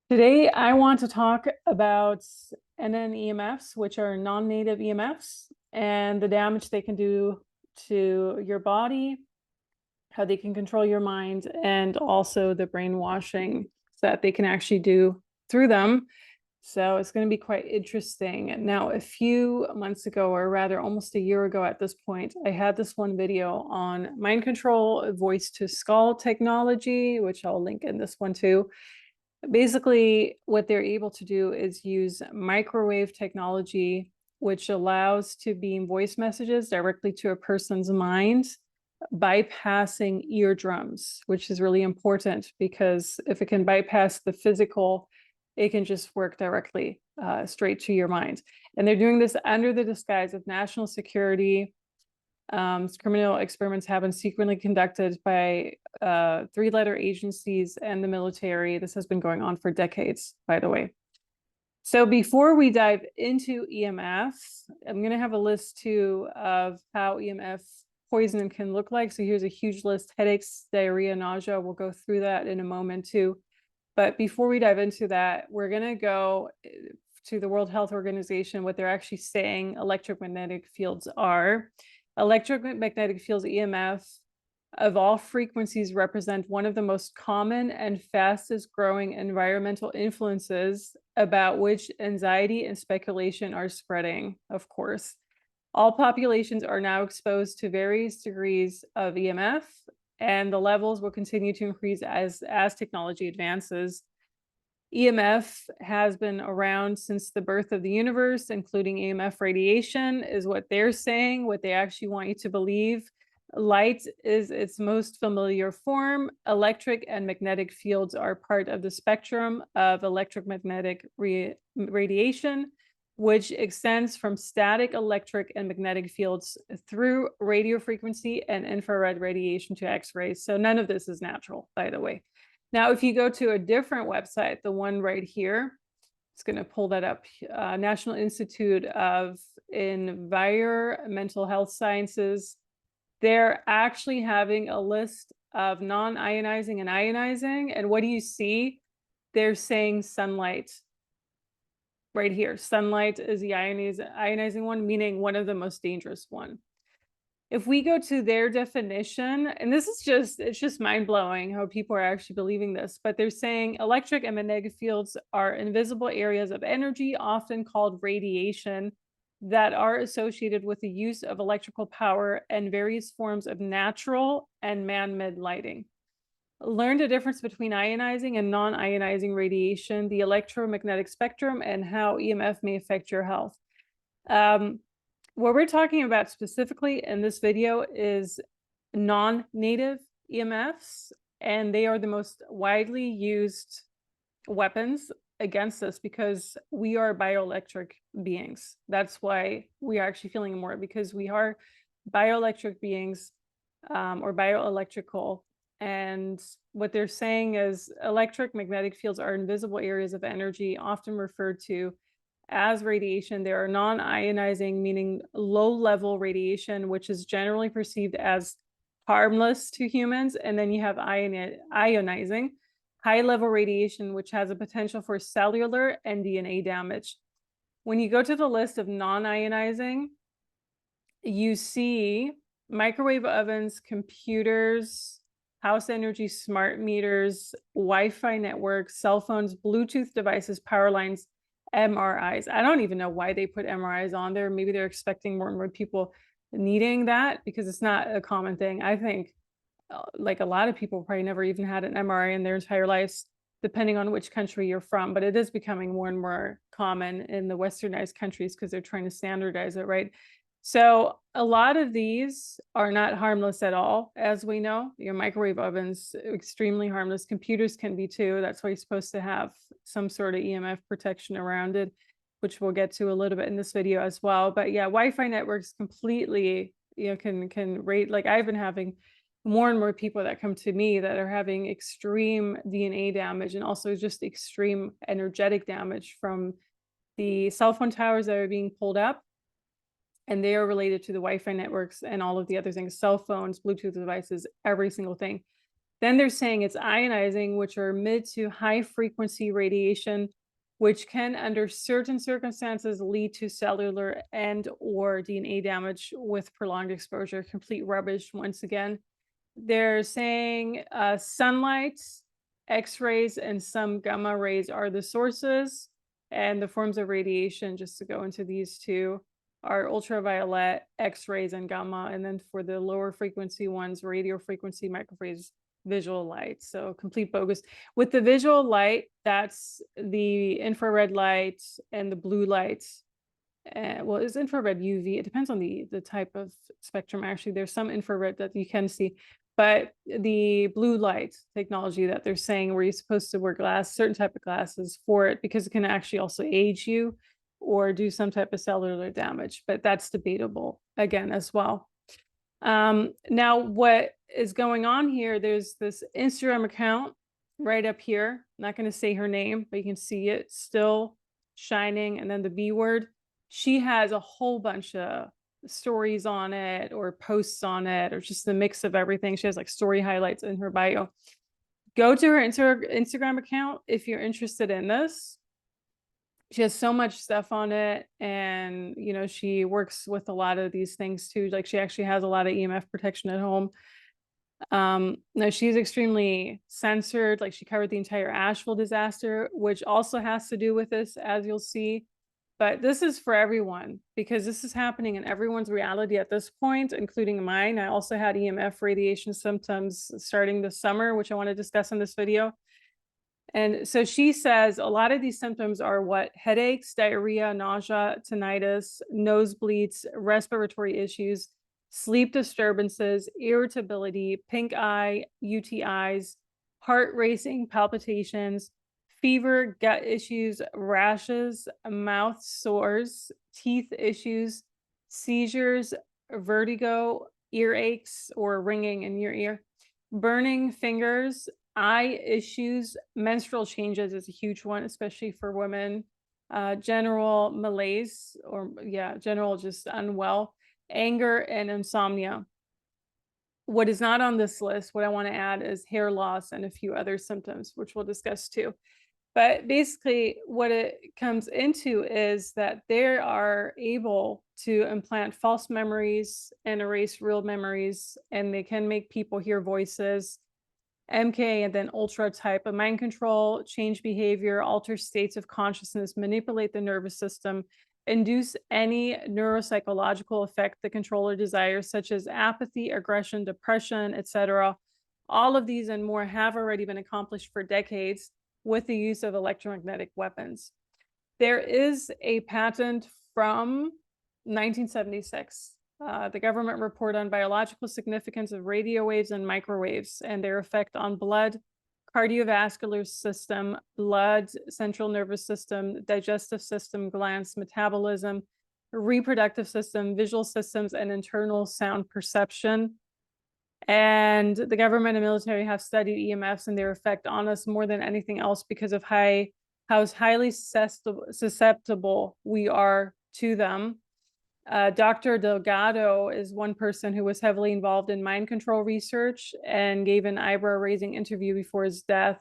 Today, I want to talk about nnEMFs, which are non-native EMFs, and the damage they can do to your body, how they can control your mind, and also the brainwashing that they can actually do through them. So it's going to be quite interesting. Now, a few months ago, or rather almost a year ago at this point, I had this one video on mind control, voice to skull technology, which I'll link in this one too. Basically, what they're able to do is use microwave technology, which allows to beam voice messages directly to a person's mind, bypassing eardrums, which is really important because if it can bypass the physical, it can just work directly straight to your mind. And they're doing this under the disguise of national security. Criminal experiments have been secretly conducted by three-letter agencies and the military. This has been going on for decades, by the way. So before we dive into EMF, I'm going to have a list too of how EMF poisoning can look like. So here's a huge list: headaches, diarrhea, nausea. We'll go through that in a moment too. But before we dive into that, we're going to go to the World Health Organization, what they're actually saying electromagnetic fields are. Electromagnetic fields, EMF, of all frequencies, represent one of the most common and fastest growing environmental influences about which anxiety and speculation are spreading, of course. All populations are now exposed to various degrees of EMF, and the levels will continue to increase as technology advances. EMF has been around since the birth of the universe, including EMF radiation, is what they're saying, what they actually want you to believe. Light is its most familiar form. Electric and magnetic fields are part of the spectrum of electromagnetic radiation, which extends from static electric and magnetic fields through radio frequency and infrared radiation to X-rays. So none of this is natural, by the way. Now, if you go to a different website, the one right here, it's going to pull that up, National Institute of Environmental Health Sciences, they're actually having a list of non-ionizing and ionizing. And what do you see? They're saying sunlight right here. Sunlight is the ionizing one, meaning one of the most dangerous one. If we go to their definition, and this is it's just mind-blowing how people are actually believing this, but they're saying electric and magnetic fields are invisible areas of energy, often called radiation, that are associated with the use of electrical power and various forms of natural and man-made lighting. Learn the difference between ionizing and non-ionizing radiation, the electromagnetic spectrum, and how EMF may affect your health. What we're talking about specifically in this video is non-native EMFs, and they are the most widely used weapons against us because we are bioelectric beings. That's why we are actually feeling more, because we are bioelectric beings or bioelectrical. And what they're saying is electromagnetic fields are invisible areas of energy, often referred to as radiation. There are non-ionizing, meaning low-level radiation, which is generally perceived as harmless to humans. And then you have ionizing, high-level radiation, which has a potential for cellular and DNA damage. When you go to the list of non-ionizing, you see microwave ovens, computers, house energy smart meters, Wi-Fi networks, cell phones, Bluetooth devices, power lines, MRIs. I don't even know why they put MRIs on there. Maybe they're expecting more and more people needing that because it's not a common thing. I think like a lot of people probably never even had an MRI in their entire lives, depending on which country you're from, but it is becoming more and more common in the westernized countries because they're trying to standardize it, right? So a lot of these are not harmless at all, as we know. Your microwave ovens, extremely harmless. Computers can be too. That's why you're supposed to have some sort of EMF protection around it, which we'll get to a little bit in this video as well. But yeah, Wi-Fi networks completely, can rate, like I've been having more and more people that come to me that are having extreme DNA damage and also just extreme energetic damage from the cell phone towers that are being pulled up. And they are related to the Wi-Fi networks and all of the other things, cell phones, Bluetooth devices, every single thing. Then they're saying it's ionizing, which are mid to high frequency radiation, which can, under certain circumstances, lead to cellular and or DNA damage with prolonged exposure. Complete rubbish once again. They're saying sunlight, X-rays, and some gamma rays are the sources. And the forms of radiation, just to go into these two, are ultraviolet, X-rays, and gamma. And then for the lower frequency ones, radio frequency, microwaves, visual light. So complete bogus. With the visual light, that's the infrared light and the blue light. Well, it's infrared UV. It depends on the type of spectrum. Actually, there's some infrared that you can see, but the blue light technology that they're saying where you're supposed to wear certain type of glasses for it, because it can actually also age you or do some type of cellular damage, but that's debatable again as well. Now what is going on here, there's this Instagram account right up here. I'm not going to say her name, but you can see it still shining, and then the B word. She has a whole bunch of stories on it or posts on it, or just the mix of everything. She has like story highlights in her bio. Go to her Instagram account if you're interested in this. She has so much stuff on it, and you know, she works with a lot of these things too. Like she actually has a lot of EMF protection at home. No, she's extremely censored. Like she covered the entire Asheville disaster, which also has to do with this, as you'll see. But this is for everyone, because this is happening in everyone's reality at this point, including mine. I also had EMF radiation symptoms starting this summer, which I want to discuss in this video. And so she says a lot of these symptoms are what? Headaches, diarrhea, nausea, tinnitus, nosebleeds, respiratory issues, sleep disturbances, irritability, pink eye, UTIs, heart racing, palpitations, fever, gut issues, rashes, mouth sores, teeth issues, seizures, vertigo, earaches or ringing in your ear, burning fingers, eye issues, menstrual changes is a huge one, especially for women, general malaise, or general just unwell, anger, and insomnia. What is not on this list, what I want to add, is hair loss and a few other symptoms, which we'll discuss too. But basically what it comes into is that they are able to implant false memories and erase real memories, and they can make people hear voices, MK, and then ultra type of mind control, change behavior, alter states of consciousness, manipulate the nervous system, induce any neuropsychological effect the controller desires, such as apathy, aggression, depression, etc. All of these and more have already been accomplished for decades with the use of electromagnetic weapons. There is a patent from 1976. The government report on biological significance of radio waves and microwaves and their effect on blood, cardiovascular system, blood, central nervous system, digestive system, glands, metabolism, reproductive system, visual systems, and internal sound perception. And the government and military have studied EMFs and their effect on us more than anything else because of how highly susceptible we are to them. Dr. Delgado is one person who was heavily involved in mind control research and gave an eyebrow-raising interview before his death.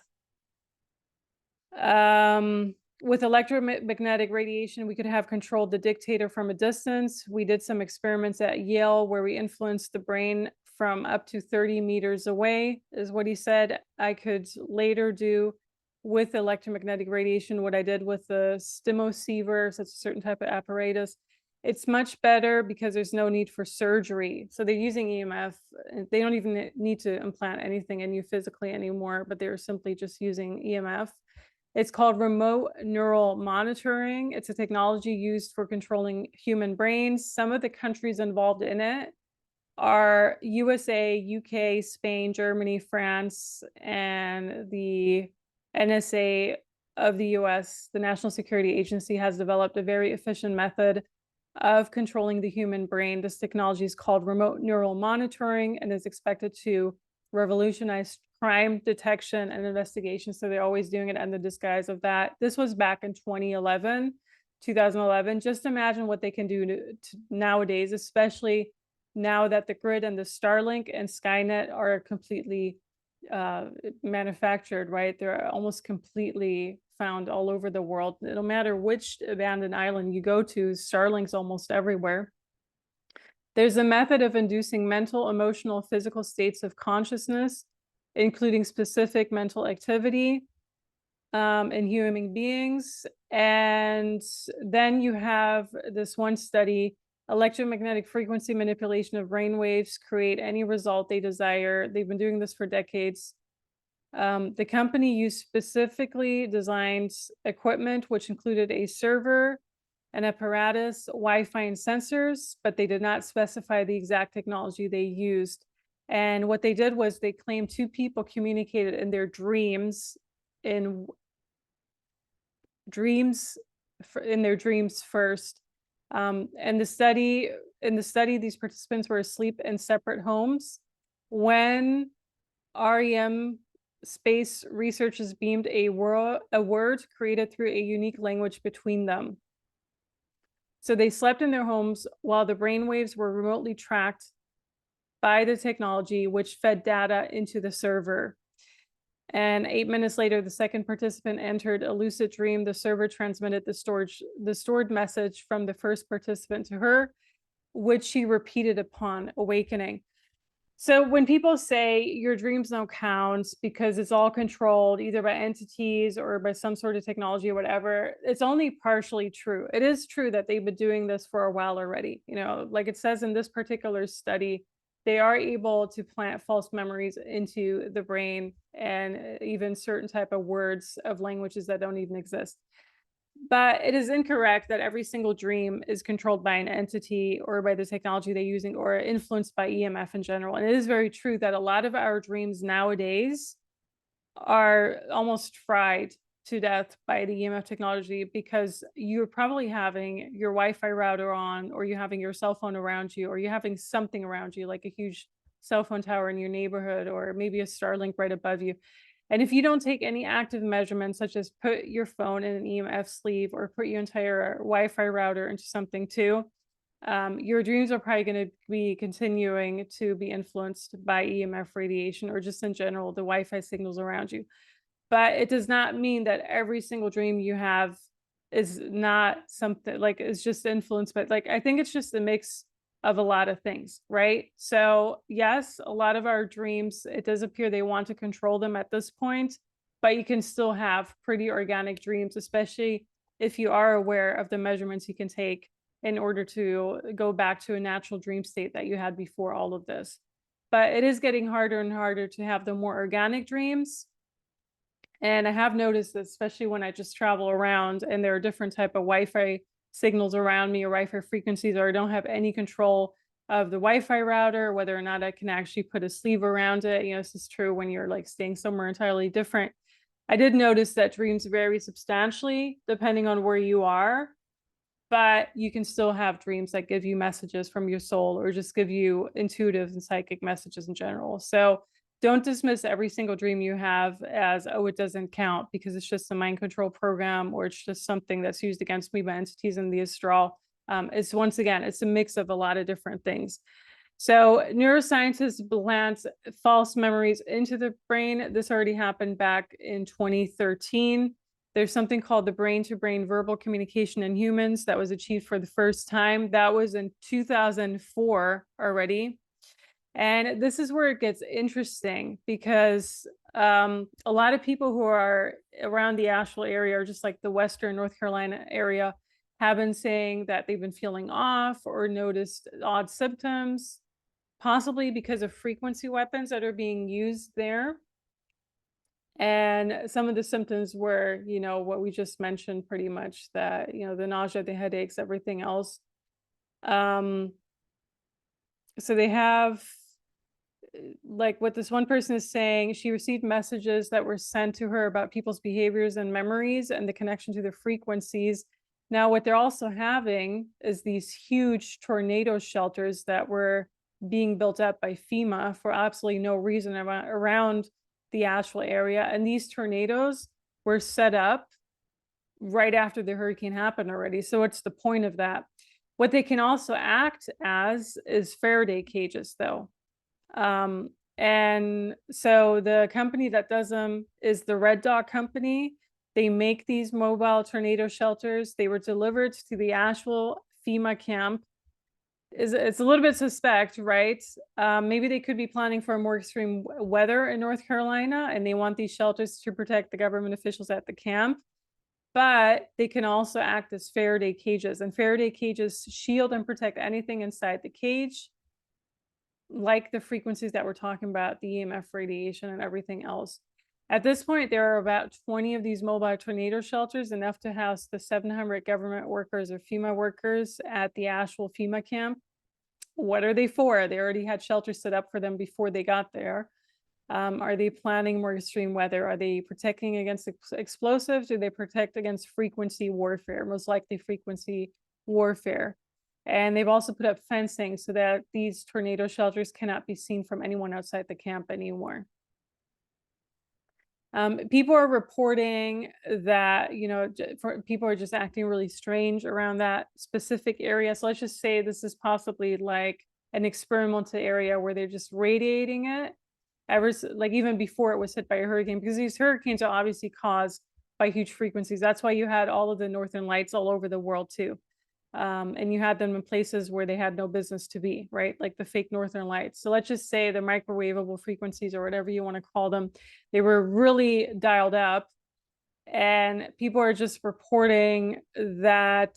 With electromagnetic radiation, we could have controlled the dictator from a distance. We did some experiments at Yale where we influenced the brain from up to 30 meters away, is what he said. I could later do with electromagnetic radiation what I did with the stimoceiver, such a certain type of apparatus. It's much better because there's no need for surgery. So they're using EMF. They don't even need to implant anything in you physically anymore, but they're simply just using EMF. It's called remote neural monitoring. It's a technology used for controlling human brains. Some of the countries involved in it are USA, UK, Spain, Germany, France, and the NSA of the US, the National Security Agency, has developed a very efficient method of controlling the human brain. This technology is called remote neural monitoring and is expected to revolutionize crime detection and investigation. So they're always doing it under the disguise of that. This was back in 2011. Just imagine what they can do to nowadays, especially now that the grid and the Starlink and Skynet are completely manufactured, right? They're almost completely found all over the world. No matter which abandoned island you go to, Starlink's almost everywhere. There's a method of inducing mental, emotional, physical states of consciousness, including specific mental activity in human beings. And then you have this one study, electromagnetic frequency manipulation of brain waves create any result they desire. They've been doing this for decades. The company used specifically designed equipment, which included a server, an apparatus, Wi-Fi, and sensors, but they did not specify the exact technology they used. And what they did was they claimed two people communicated in their dreams, in their dreams first. And in the study, these participants were asleep in separate homes. When REM space researchers beamed a word created through a unique language between them. So they slept in their homes while the brainwaves were remotely tracked by the technology, which fed data into the server. And 8 minutes later, the second participant entered a lucid dream. The server transmitted the stored message from the first participant to her, which she repeated upon awakening. So when people say your dreams don't count because it's all controlled either by entities or by some sort of technology or whatever, it's only partially true. It is true that they've been doing this for a while already. You know, like it says in this particular study, they are able to plant false memories into the brain and even certain type of words of languages that don't even exist. But it is incorrect that every single dream is controlled by an entity or by the technology they're using or influenced by EMF in general. And it is very true that a lot of our dreams nowadays are almost fried to death by the EMF technology because you're probably having your Wi-Fi router on, or you're having your cell phone around you, or you're having something around you, like a huge cell phone tower in your neighborhood, or maybe a Starlink right above you. And if you don't take any active measurements, such as put your phone in an EMF sleeve or put your entire Wi-Fi router into something too, your dreams are probably going to be continuing to be influenced by EMF radiation or just in general, the Wi-Fi signals around you. But it does not mean that every single dream you have is not something like it's just influenced, but like I think it's just a mix of a lot of things, right? So yes, a lot of our dreams, it does appear they want to control them at this point, but you can still have pretty organic dreams, especially if you are aware of the measurements you can take in order to go back to a natural dream state that you had before all of this. But it is getting harder and harder to have the more organic dreams. And I have noticed that, especially when I just travel around and there are different type of Wi-Fi signals around me or Wi-Fi frequencies, or I don't have any control of the Wi-Fi router, whether or not I can actually put a sleeve around it. You know, this is true when you're like staying somewhere entirely different. I did notice that dreams vary substantially depending on where you are, but you can still have dreams that give you messages from your soul or just give you intuitive and psychic messages in general. So don't dismiss every single dream you have as, oh, it doesn't count because it's just a mind control program or it's just something that's used against me by entities in the astral. It's once again, it's a mix of a lot of different things. So neuroscientists plant false memories into the brain. This already happened back in 2013. There's something called the brain-to-brain verbal communication in humans that was achieved for the first time. That was in 2004 already. And this is where it gets interesting because a lot of people who are around the Asheville area or just like the Western North Carolina area have been saying that they've been feeling off or noticed odd symptoms, possibly because of frequency weapons that are being used there. And some of the symptoms were, you know, what we just mentioned pretty much, that, you know, the nausea, the headaches, everything else. So they have, like what this one person is saying, she received messages that were sent to her about people's behaviors and memories and the connection to the frequencies. Now, what they're also having is these huge tornado shelters that were being built up by FEMA for absolutely no reason around the Asheville area. And these tornadoes were set up right after the hurricane happened already. So what's the point of that? What they can also act as is Faraday cages, though. And so the company that does them is the Red Dot Company. They make these mobile tornado shelters. They were delivered to the Asheville FEMA camp. It's a little bit suspect, right? Maybe they could be planning for more extreme weather in North Carolina, and they want these shelters to protect the government officials at the camp. But they can also act as Faraday cages, and Faraday cages shield and protect anything inside the cage, like the frequencies that we're talking about, the EMF radiation and everything else. At this point, there are about 20 of these mobile tornado shelters, enough to house the 700 government workers or FEMA workers at the Asheville FEMA camp. What are they for? They already had shelters set up for them before they got there. Are they planning more extreme weather? Are they protecting against explosives? Do they protect against frequency warfare? Most likely frequency warfare. And they've also put up fencing so that these tornado shelters cannot be seen from anyone outside the camp anymore. People are reporting that, people are just acting really strange around that specific area. So let's just say this is possibly like an experimental area where they're just radiating it like even before it was hit by a hurricane, because these hurricanes are obviously caused by huge frequencies. That's why you had all of the northern lights all over the world too. And you had them in places where they had no business to be, right? Like the fake northern lights. So let's just say the microwavable frequencies, or whatever you want to call them, they were really dialed up. And people are just reporting that,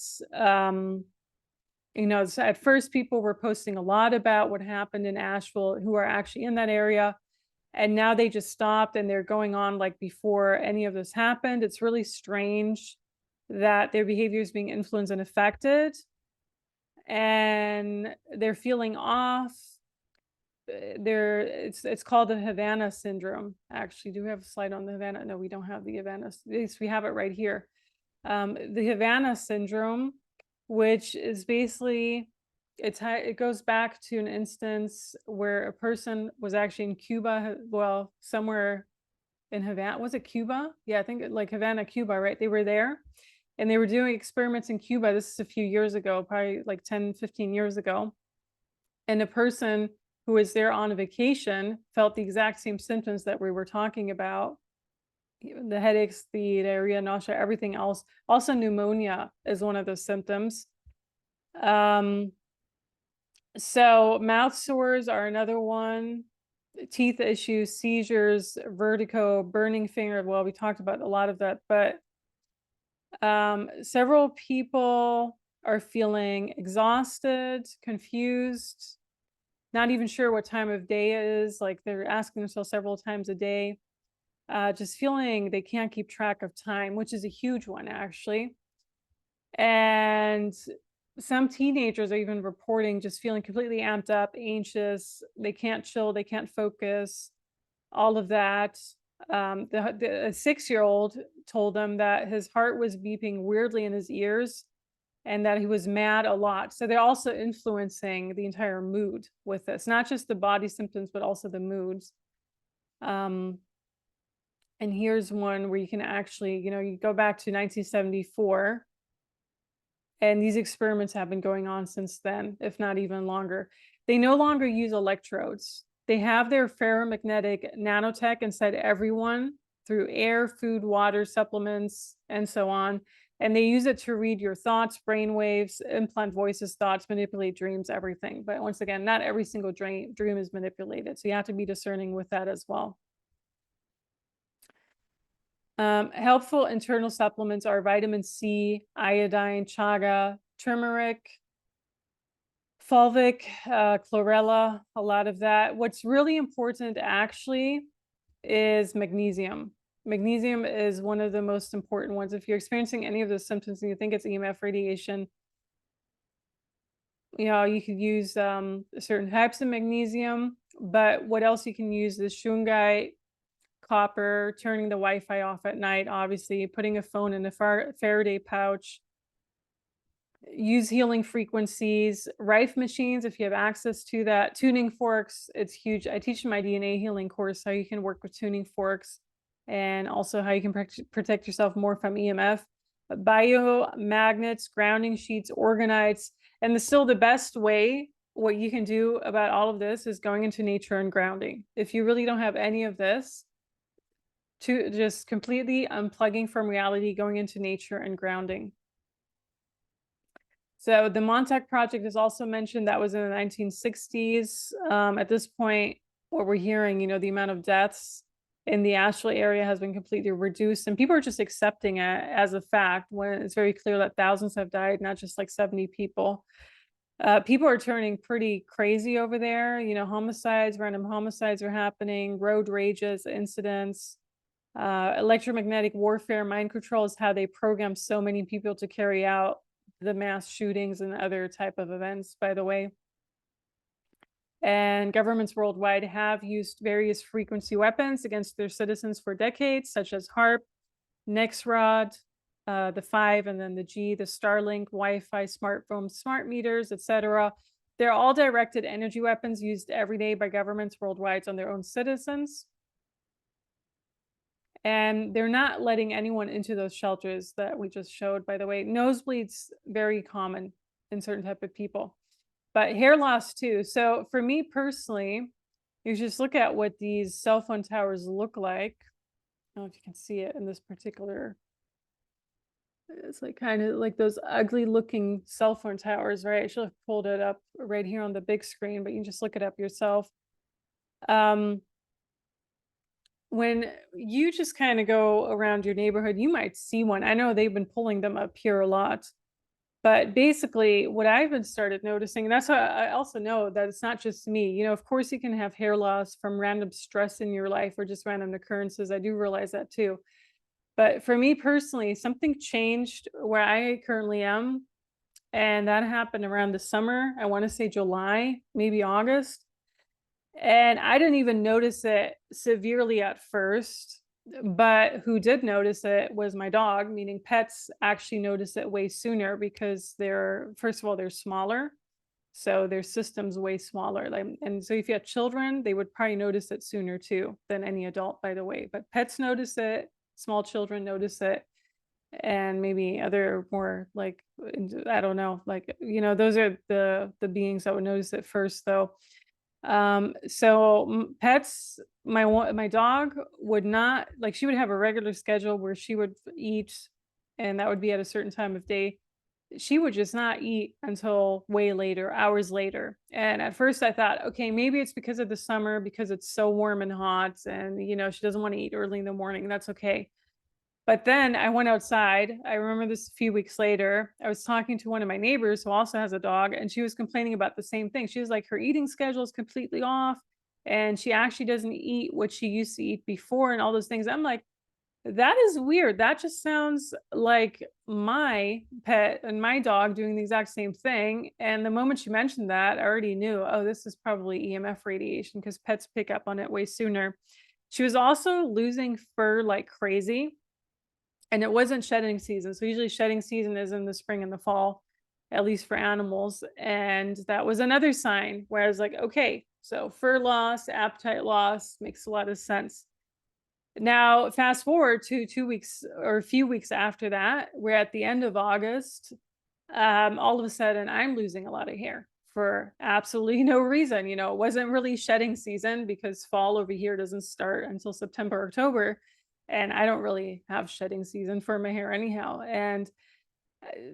at first people were posting a lot about what happened in Asheville, who are actually in that area. And now they just stopped, and they're going on like before any of this happened. It's really strange that their behavior is being influenced and affected, and they're feeling off. It's called the Havana Syndrome. Actually, do we have a slide on the Havana? No, we don't have the Havana. At least we have it right here. The Havana Syndrome, which is basically, it goes back to an instance where a person was actually in Cuba, well, somewhere in Havana. Was it Cuba? Yeah, I think like Havana, Cuba, right? They were there and they were doing experiments in Cuba. This is a few years ago, probably like 10, 15 years ago. And a person who was there on a vacation felt the exact same symptoms that we were talking about. The headaches, the diarrhea, nausea, everything else. Also pneumonia is one of those symptoms. So mouth sores are another one. Teeth issues, seizures, vertigo, burning finger. Well, we talked about a lot of that, but several people are feeling exhausted, confused, not even sure what time of day it is. Like they're asking themselves several times a day, just feeling they can't keep track of time, which is a huge one actually. And some teenagers are even reporting just feeling completely amped up, anxious. They can't chill, they can't focus, all of that. The 6-year-old told them that his heart was beeping weirdly in his ears and that he was mad a lot. So they're also influencing the entire mood with this, not just the body symptoms, but also the moods. And here's one where you can actually, you go back to 1974. And these experiments have been going on since then, if not even longer. They no longer use electrodes. They have their ferromagnetic nanotech inside everyone through air, food, water, supplements, and so on. And they use it to read your thoughts, brain waves, implant voices, thoughts, manipulate dreams, everything. But once again, not every single dream is manipulated. So you have to be discerning with that as well. Helpful internal supplements are vitamin C, iodine, chaga, turmeric, fulvic, chlorella, a lot of that. What's really important actually is magnesium. Magnesium is one of the most important ones. If you're experiencing any of those symptoms and you think it's EMF radiation, you could use certain types of magnesium, but what else you can use is shungite, copper, turning the Wi-Fi off at night, obviously, putting a phone in a Faraday pouch, use healing frequencies, Rife machines, if you have access to that, tuning forks, it's huge. I teach in my DNA healing course how you can work with tuning forks and also how you can protect yourself more from EMF. Biomagnets, grounding sheets, organites, and still the best way what you can do about all of this is going into nature and grounding. If you really don't have any of this, to just completely unplugging from reality, going into nature and grounding. So the Montauk Project is also mentioned. That was in the 1960s. At this point, what we're hearing, the amount of deaths in the Asheville area has been completely reduced, and people are just accepting it as a fact when it's very clear that thousands have died, not just like 70 people. People are turning pretty crazy over there. Homicides, random homicides are happening, road rages, incidents, electromagnetic warfare, mind control is how they program so many people to carry out the mass shootings and other type of events, by the way. And governments worldwide have used various frequency weapons against their citizens for decades, such as HARP, Nexrod, the 5, and then the G, the Starlink, Wi-Fi, smartphones, smart meters, etc. They're all directed energy weapons used every day by governments worldwide on their own citizens. And they're not letting anyone into those shelters that we just showed, by the way. Nosebleeds, very common in certain type of people, but hair loss too. So for me personally, you just look at what these cell phone towers look like. I don't know if you can see it in this particular, it's like kind of like those ugly looking cell phone towers, right? I should have pulled it up right here on the big screen, but you can just look it up yourself. When you just kind of go around your neighborhood, you might see one. I know they've been pulling them up here a lot, but basically what I've been started noticing, and that's why I also know that it's not just me. Of course you can have hair loss from random stress in your life or just random occurrences. I do realize that too. But for me personally, something changed where I currently am. And that happened around the summer. I want to say July, maybe August. And I didn't even notice it severely at first, but who did notice it was my dog, meaning pets actually notice it way sooner because first of all, they're smaller. So their system's way smaller. And so if you have children, they would probably notice it sooner too than any adult, by the way. But pets notice it, small children notice it, and maybe other more like, I don't know, like, those are the beings that would notice it first though. So pets, my dog would not, like, she would have a regular schedule where she would eat, and that would be at a certain time of day. She would just not eat until way later, hours later. And at first I thought, okay, maybe it's because of the summer, because it's so warm and hot, and she doesn't want to eat early in the morning. That's okay. But then I went outside. I remember this a few weeks later. I was talking to one of my neighbors who also has a dog, and she was complaining about the same thing. She was like, her eating schedule is completely off, and she actually doesn't eat what she used to eat before and all those things. I'm like, that is weird. That just sounds like my pet and my dog doing the exact same thing. And the moment she mentioned that, I already knew, oh, this is probably EMF radiation because pets pick up on it way sooner. She was also losing fur like crazy. And it wasn't shedding season. So usually shedding season is in the spring and the fall, at least for animals. And that was another sign where I was like, okay, so fur loss, appetite loss makes a lot of sense. Now, fast forward to 2 weeks or a few weeks after that, we're at the end of August. All of a sudden, I'm losing a lot of hair for absolutely no reason. It wasn't really shedding season because fall over here doesn't start until September, October. And I don't really have shedding season for my hair anyhow. And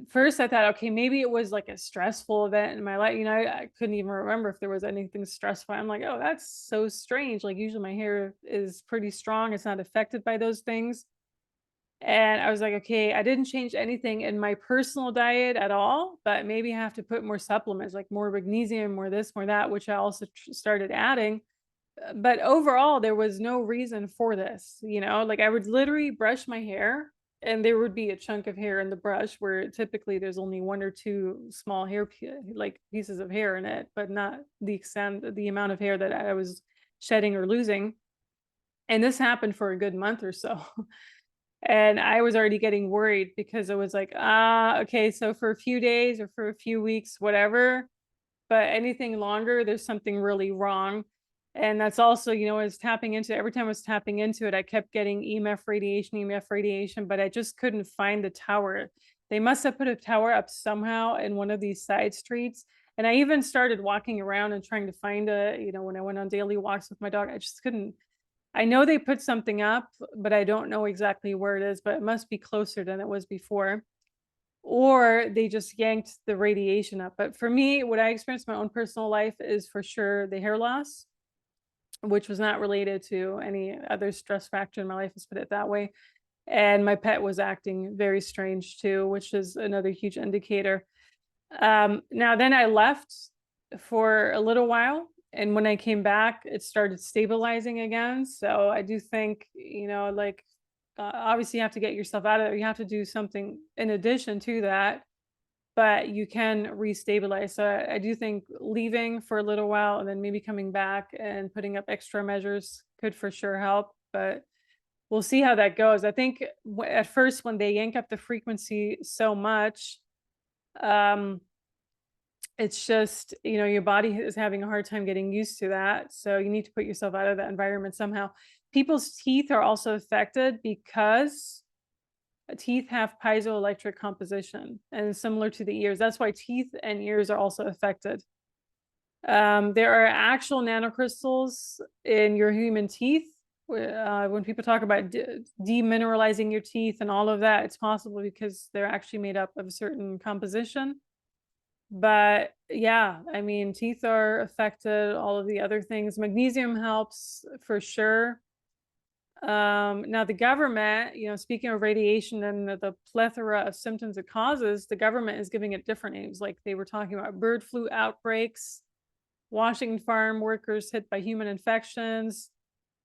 first I thought, okay, maybe it was like a stressful event in my life. I couldn't even remember if there was anything stressful. I'm like, oh, that's so strange. Like usually my hair is pretty strong. It's not affected by those things. And I was like, okay, I didn't change anything in my personal diet at all, but maybe I have to put more supplements, like more magnesium, more this, more that, which I also started adding. But overall, there was no reason for this. Like I would literally brush my hair and there would be a chunk of hair in the brush where typically there's only 1 or 2 small hair, like pieces of hair in it, but not the amount of hair that I was shedding or losing. And this happened for a good month or so. And I was already getting worried because it was like, okay, so for a few days or for a few weeks, whatever, but anything longer, there's something really wrong. And that's also, I was tapping into, every time I was tapping into it, I kept getting EMF radiation, but I just couldn't find the tower. They must have put a tower up somehow in one of these side streets. And I even started walking around and trying to find when I went on daily walks with my dog, I just couldn't. I know they put something up, but I don't know exactly where it is, but it must be closer than it was before. Or they just yanked the radiation up. But for me, what I experienced in my own personal life is for sure the hair loss, which was not related to any other stress factor in my life, let's put it that way. And my pet was acting very strange too, which is another huge indicator. Now then I left for a little while, and when I came back, it started stabilizing again. So I do think, obviously you have to get yourself out of it. You have to do something in addition to that, but you can restabilize. So I do think leaving for a little while and then maybe coming back and putting up extra measures could for sure help, but we'll see how that goes. I think at first when they yank up the frequency so much, it's just, your body is having a hard time getting used to that. So you need to put yourself out of that environment somehow. People's teeth are also affected because teeth have piezoelectric composition, and similar to the ears. That's why teeth and ears are also affected. There are actual nanocrystals in your human teeth. When people talk about demineralizing your teeth and all of that, it's possible because they're actually made up of a certain composition. But yeah, I mean, teeth are affected, all of the other things. Magnesium helps for sure. Now the government, speaking of radiation and the plethora of symptoms it causes, the government is giving it different names. Like they were talking about bird flu outbreaks, Washington farm workers hit by human infections,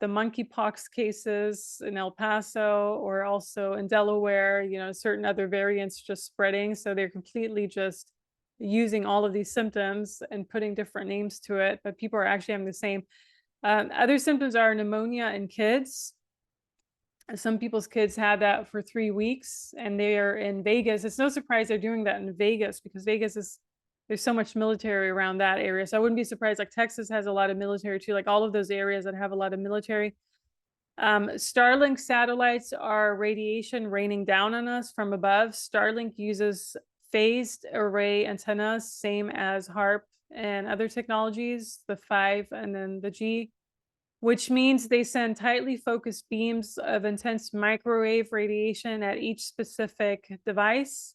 the monkeypox cases in El Paso, or also in Delaware, certain other variants just spreading. So they're completely just using all of these symptoms and putting different names to it, but people are actually having the same. Other symptoms are pneumonia in kids. Some people's kids had that for 3 weeks, and they are in Vegas. It's no surprise they're doing that in Vegas because there's so much military around that area. So I wouldn't be surprised. Like Texas has a lot of military too, like all of those areas that have a lot of military. Starlink satellites are radiation raining down on us from above. Starlink uses phased array antennas, same as HARP and other technologies, the 5 and then the G, which means they send tightly focused beams of intense microwave radiation at each specific device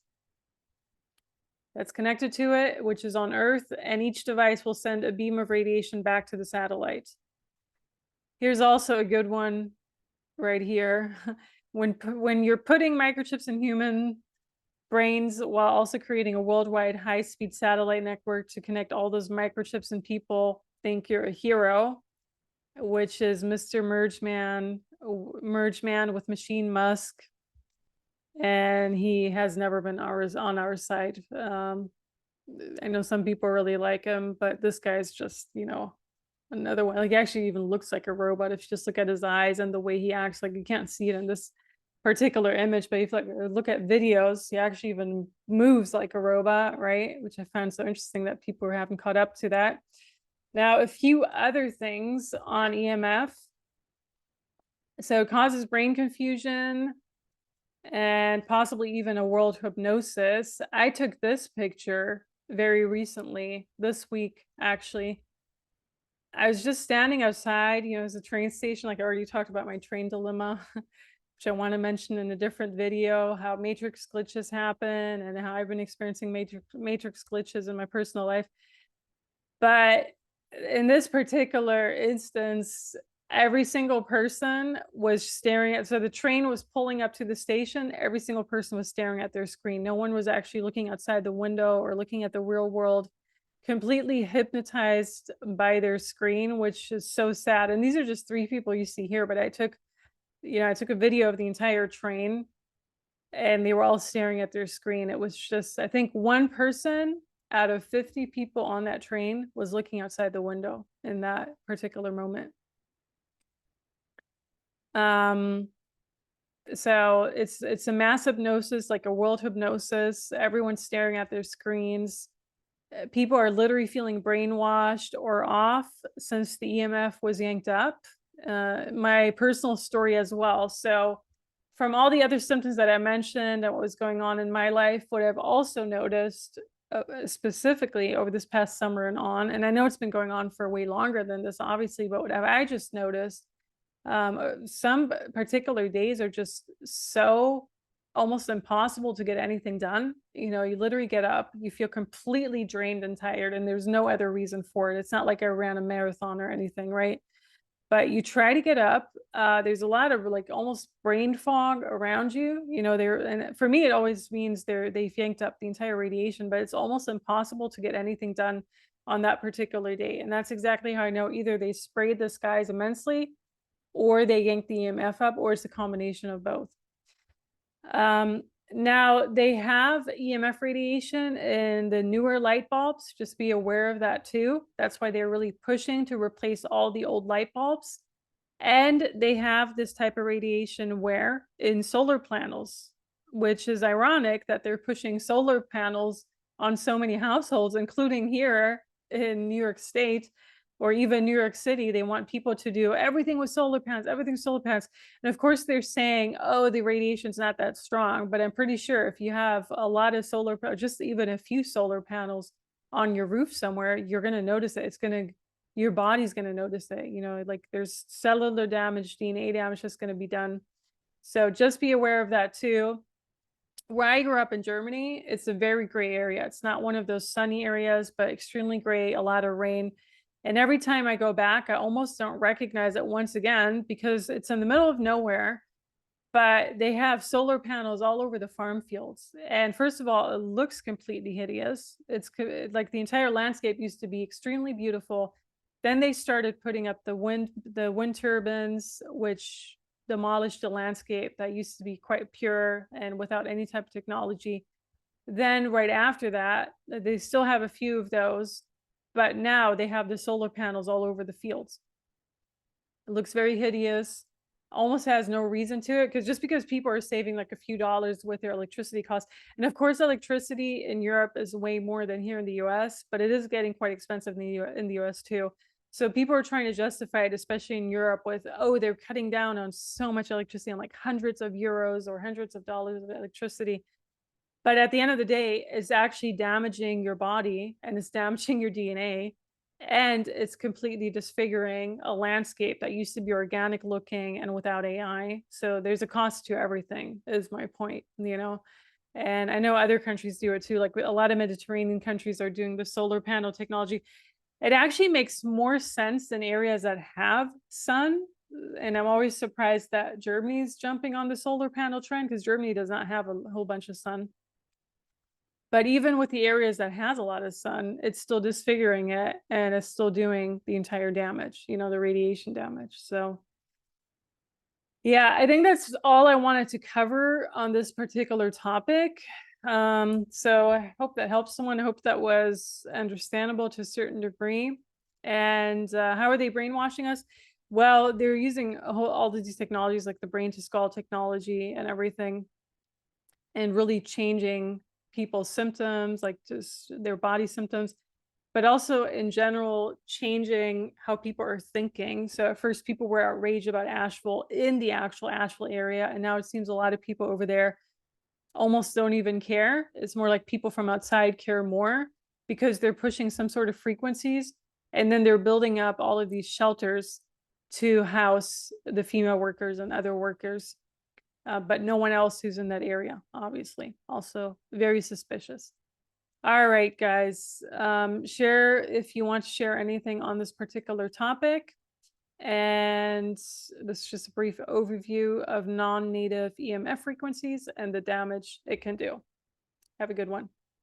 that's connected to it, which is on Earth, and each device will send a beam of radiation back to the satellite. Here's also a good one right here. When you're putting microchips in human brains while also creating a worldwide high-speed satellite network to connect all those microchips in people, think you're a hero, which is Mr. Merge Man with Machine Musk. And he has never been on our side. I know some people really like him, but this guy's just, another one. Like he actually even looks like a robot if you just look at his eyes and the way he acts. Like you can't see it in this particular image, but if you look at videos, he actually even moves like a robot, right? Which I found so interesting that people haven't caught up to that. Now, a few other things on EMF. So it causes brain confusion and possibly even a world hypnosis. I took this picture very recently, this week, actually. I was just standing outside, as a train station, like I already talked about my train dilemma, which I want to mention in a different video, how matrix glitches happen and how I've been experiencing matrix glitches in my personal life. But in this particular instance, every single person was staring at, so the train was pulling up to the station, every single person was staring at their screen. No one was actually looking outside the window or looking at the real world, completely hypnotized by their screen, which is so sad. And these are just 3 people you see here, but I took a video of the entire train and they were all staring at their screen. It was just, I think 1 person out of 50 people on that train was looking outside the window in that particular moment. So it's a mass hypnosis, like a world hypnosis. Everyone's staring at their screens. People are literally feeling brainwashed or off since the EMF was yanked up. My personal story as well. So from all the other symptoms that I mentioned and what was going on in my life, what I've also noticed specifically over this past summer and on, and I know it's been going on for way longer than this, obviously, but what have I just noticed, some particular days are just so almost impossible to get anything done. You know, you literally get up, you feel completely drained and tired, and there's no other reason for it. It's not like I ran a marathon or anything, right? But you try to get up. There's a lot of like almost brain fog around you. You know, there, and for me, it always means they've yanked up the entire radiation, but it's almost impossible to get anything done on that particular day. And that's exactly how I know either they sprayed the skies immensely or they yanked the EMF up, or it's a combination of both. Now they have EMF radiation in the newer light bulbs. Just be aware of that too. That's why they're really pushing to replace all the old light bulbs. And they have this type of radiation where in solar panels, which is ironic that they're pushing solar panels on so many households, including here in New York State or even New York City. They want people to do everything with solar panels, everything solar panels. And of course, they're saying, oh, the radiation's not that strong. But I'm pretty sure if you have a lot of solar, just even a few solar panels on your roof somewhere, you're going to notice it. It's going to, your body's going to notice it. You know, like there's cellular damage, DNA damage that's going to be done. So just be aware of that too. Where I grew up in Germany, it's a very gray area. It's not one of those sunny areas, but extremely gray, a lot of rain. And every time I go back, I almost don't recognize it once again because it's in the middle of nowhere, but they have solar panels all over the farm fields. And first of all, it looks completely hideous. It's like the entire landscape used to be extremely beautiful. Then they started putting up the wind turbines, which demolished the landscape that used to be quite pure and without any type of technology. Then right after that, they still have a few of those, but now they have the solar panels all over the fields. It looks very hideous, almost has no reason to it, because just because people are saving like a few dollars with their electricity costs. And of course, electricity in Europe is way more than here in the US, but it is getting quite expensive in the US too. So people are trying to justify it, especially in Europe, with, oh, they're cutting down on so much electricity, on like hundreds of euros or hundreds of dollars of electricity. But at the end of the day, it's actually damaging your body and it's damaging your DNA. And it's completely disfiguring a landscape that used to be organic looking and without AI. So there's a cost to everything, is my point, you know? And I know other countries do it too. Like a lot of Mediterranean countries are doing the solar panel technology. It actually makes more sense in areas that have sun. And I'm always surprised that Germany's jumping on the solar panel trend because Germany does not have a whole bunch of sun. But even with the areas that has a lot of sun, it's still disfiguring it and it's still doing the entire damage, you know, the radiation damage. So yeah, I think that's all I wanted to cover on this particular topic. So I hope that helps someone. I hope that was understandable to a certain degree. And how are they brainwashing us? Well, they're using all of these technologies like the brain to skull technology and everything, and really changing people's symptoms, like just their body symptoms, but also in general, changing how people are thinking. So at first people were outraged about Asheville in the actual Asheville area. And now it seems a lot of people over there almost don't even care. It's more like people from outside care more because they're pushing some sort of frequencies. And then they're building up all of these shelters to house the female workers and other workers. But no one else who's in that area, obviously. Also very suspicious. All right, guys. Share if you want to share anything on this particular topic. And this is just a brief overview of non-native EMF frequencies and the damage it can do. Have a good one.